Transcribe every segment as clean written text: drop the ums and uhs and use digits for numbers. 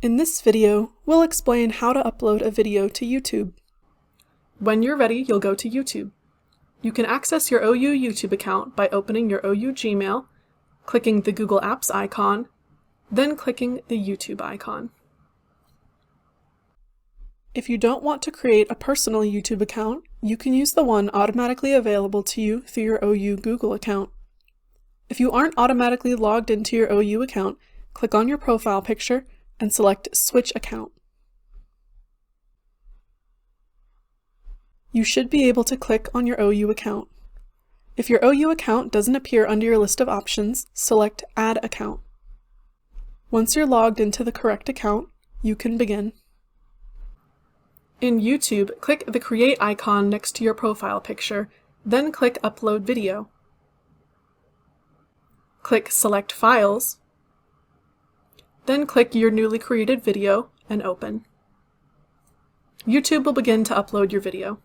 In this video, we'll explain how to upload a video to YouTube. When you're ready, you'll go to YouTube. You can access your OU YouTube account by opening your OU Gmail, clicking the Google Apps icon, then clicking the YouTube icon. If you don't want to create a personal YouTube account, you can use the one automatically available to you through your OU Google account. If you aren't automatically logged into your OU account, click on your profile picture and select Switch Account. You should be able to click on your OU account. If your OU account doesn't appear under your list of options, select Add Account. Once you're logged into the correct account, you can begin. In YouTube, click the Create icon next to your profile picture, then click Upload Video. Click Select Files, then click your newly created video and open. YouTube will begin to upload your video.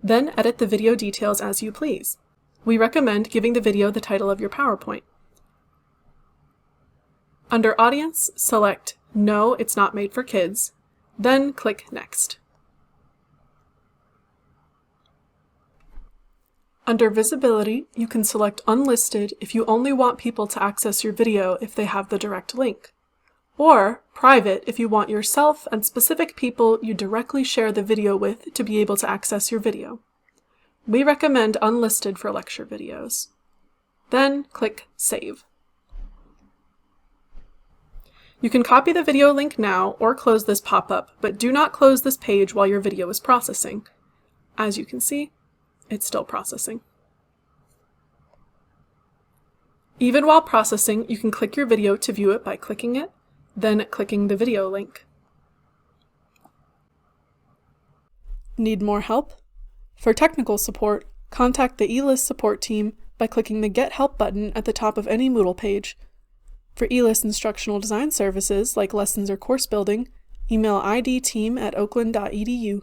Then edit the video details as you please. We recommend giving the video the title of your PowerPoint. Under Audience, select No, it's not made for kids, then click Next. Under Visibility, you can select Unlisted if you only want people to access your video if they have the direct link, or Private if you want yourself and specific people you directly share the video with to be able to access your video. We recommend Unlisted for lecture videos. Then click Save. You can copy the video link now or close this pop-up, but do not close this page while your video is processing. As you can see, it's still processing. Even while processing, you can click your video to view it by clicking it, then clicking the video link. Need more help? For technical support, contact the e-LIS support team by clicking the Get Help button at the top of any Moodle page. For e-LIS instructional design services like lessons or course building, email idteam@oakland.edu.